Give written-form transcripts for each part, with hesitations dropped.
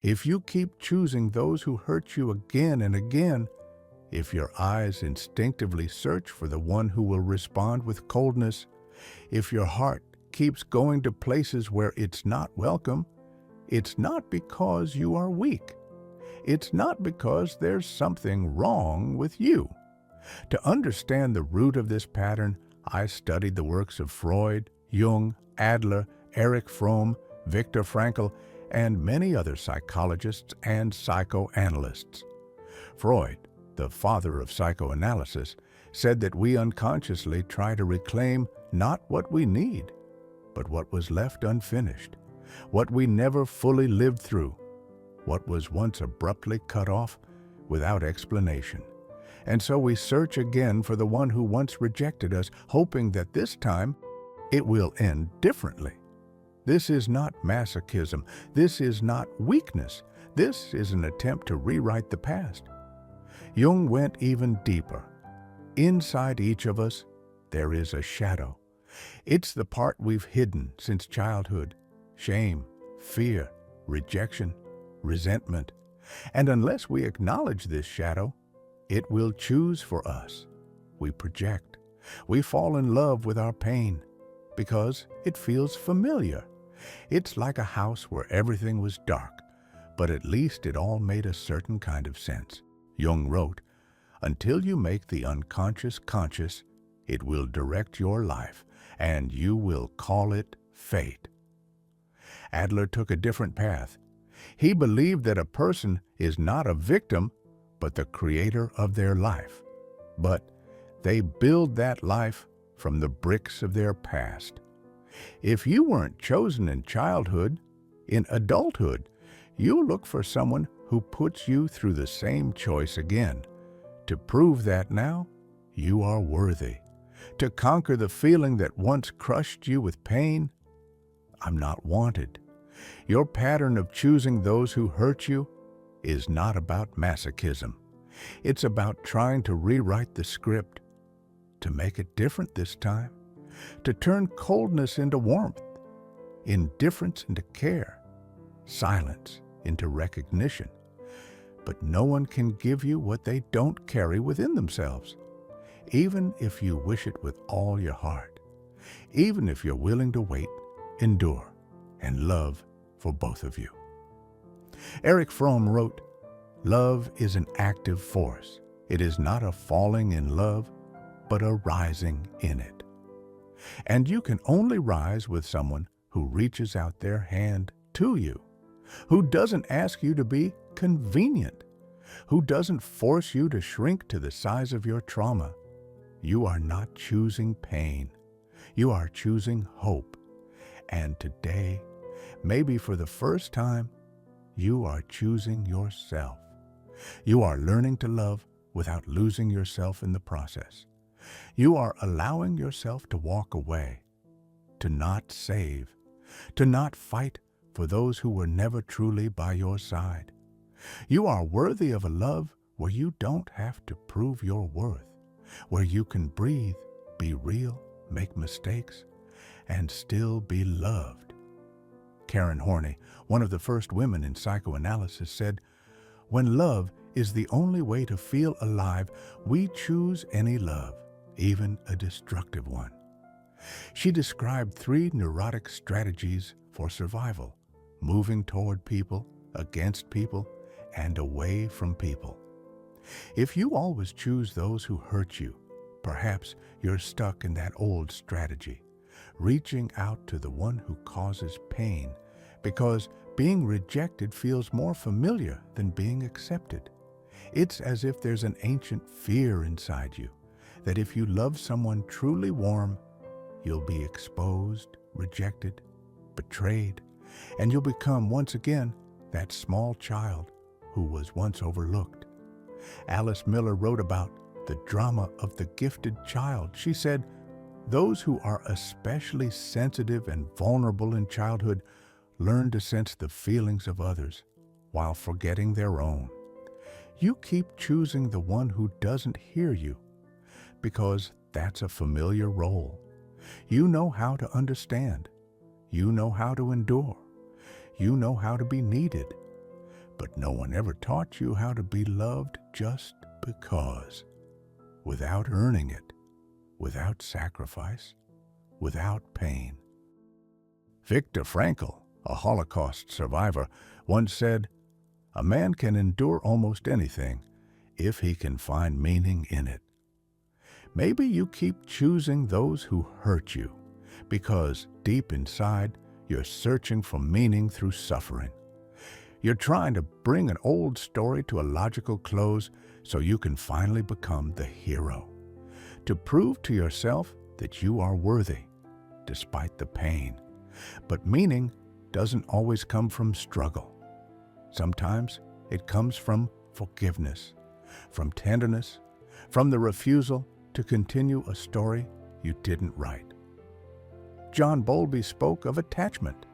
If you keep choosing those who hurt you again and again, if your eyes instinctively search for the one who will respond with coldness, if your heart keeps going to places where it's not welcome, it's not because you are weak. It's not because there's something wrong with you. To understand the root of this pattern, I studied the works of Freud, Jung, Adler, Erich Fromm, Viktor Frankl, and many other psychologists and psychoanalysts. Freud, the father of psychoanalysis, said that we unconsciously try to reclaim not what we need, but what was left unfinished, what we never fully lived through, what was once abruptly cut off without explanation. And so we search again for the one who once rejected us, hoping that this time it will end differently. This is not masochism. This is not weakness. This is an attempt to rewrite the past. Jung went even deeper. Inside each of us, there is a shadow. It's the part we've hidden since childhood. Shame, fear, rejection, resentment. And unless we acknowledge this shadow, it will choose for us. We project. We fall in love with our pain because it feels familiar. It's like a house where everything was dark, but at least it all made a certain kind of sense. Jung wrote, "Until you make the unconscious conscious, it will direct your life, and you will call it fate." Adler took a different path. He believed that a person is not a victim, but the creator of their life. But they build that life from the bricks of their past. If you weren't chosen in childhood, in adulthood, you look for someone who puts you through the same choice again, to prove that now you are worthy, to conquer the feeling that once crushed you with pain. I'm not wanted. Your pattern of choosing those who hurt you is not about masochism. It's about trying to rewrite the script, to make it different this time, to turn coldness into warmth, indifference into care, silence into recognition. But no one can give you what they don't carry within themselves, even if you wish it with all your heart, even if you're willing to wait, endure, and love for both of you. Erich Fromm wrote, "Love is an active force. It is not a falling in love, but a rising in it." And you can only rise with someone who reaches out their hand to you, who doesn't ask you to be convenient, who doesn't force you to shrink to the size of your trauma. You are not choosing pain. You are choosing hope. And today, maybe for the first time, you are choosing yourself. You are learning to love without losing yourself in the process. You are allowing yourself to walk away, to not save, to not fight for those who were never truly by your side. You are worthy of a love where you don't have to prove your worth, where you can breathe, be real, make mistakes, and still be loved. Karen Horney, one of the first women in psychoanalysis, said, "When love is the only way to feel alive, we choose any love, even a destructive one." She described 3 neurotic strategies for survival: moving toward people, against people, and away from people. If you always choose those who hurt you, perhaps you're stuck in that old strategy, reaching out to the one who causes pain, because being rejected feels more familiar than being accepted. It's as if there's an ancient fear inside you that if you love someone truly warm, you'll be exposed, rejected, betrayed, and you'll become once again that small child who was once overlooked. Alice Miller wrote about the drama of the gifted child. She said, "Those who are especially sensitive and vulnerable in childhood learn to sense the feelings of others while forgetting their own." You keep choosing the one who doesn't hear you because that's a familiar role. You know how to understand. You know how to endure. You know how to be needed. But no one ever taught you how to be loved just because, without earning it, without sacrifice, without pain. Viktor Frankl, a Holocaust survivor, once said, "A man can endure almost anything if he can find meaning in it." Maybe you keep choosing those who hurt you because deep inside you're searching for meaning through suffering. You're trying to bring an old story to a logical close so you can finally become the hero, to prove to yourself that you are worthy, despite the pain. But meaning doesn't always come from struggle. Sometimes it comes from forgiveness, from tenderness, from the refusal to continue a story you didn't write. John Bowlby spoke of attachment.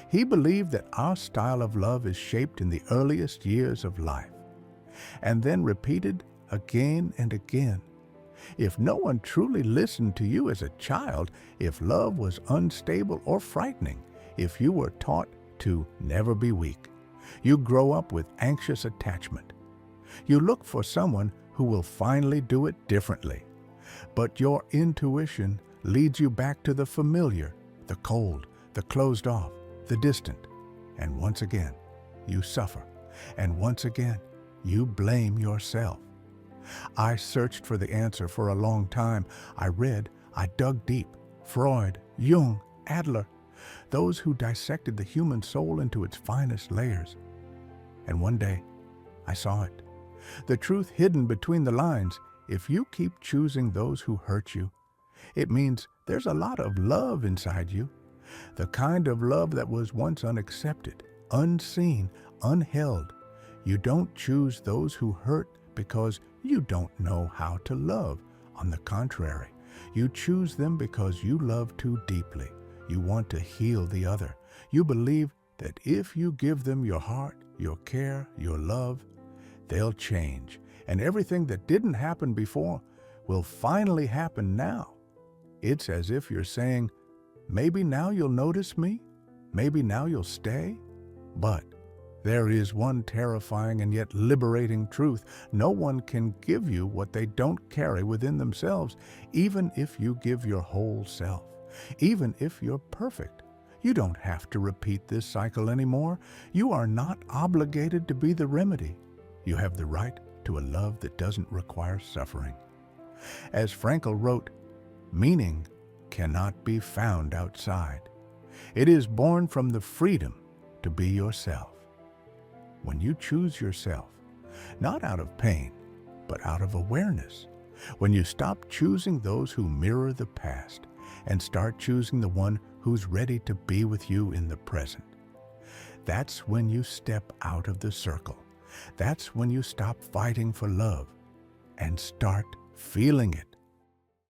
He believed that our style of love is shaped in the earliest years of life, and then repeated again and again. If no one truly listened to you as a child, if love was unstable or frightening, if you were taught to never be weak, you grow up with anxious attachment. You look for someone who will finally do it differently. But your intuition leads you back to the familiar, the cold, the closed off, the distant. And once again, you suffer. And once again, you blame yourself. I searched for the answer for a long time. I read, I dug deep. Freud, Jung, Adler, those who dissected the human soul into its finest layers. And one day, I saw it. The truth hidden between the lines. If you keep choosing those who hurt you, it means there's a lot of love inside you. The kind of love that was once unaccepted, unseen, unheld. You don't choose those who hurt because you don't know how to love. On the contrary, you choose them because you love too deeply. You want to heal the other. You believe that if you give them your heart, your care, your love, they'll change. And everything that didn't happen before will finally happen now. It's as if you're saying, maybe now you'll notice me, maybe now you'll stay. But there is one terrifying and yet liberating truth. No one can give you what they don't carry within themselves, even if you give your whole self, even if you're perfect. You don't have to repeat this cycle anymore. You are not obligated to be the remedy. You have the right to a love that doesn't require suffering. As Frankl wrote, meaning cannot be found outside. It is born from the freedom to be yourself. When you choose yourself, not out of pain, but out of awareness, when you stop choosing those who mirror the past and start choosing the one who's ready to be with you in the present, that's when you step out of the circle. That's when you stop fighting for love and start feeling it.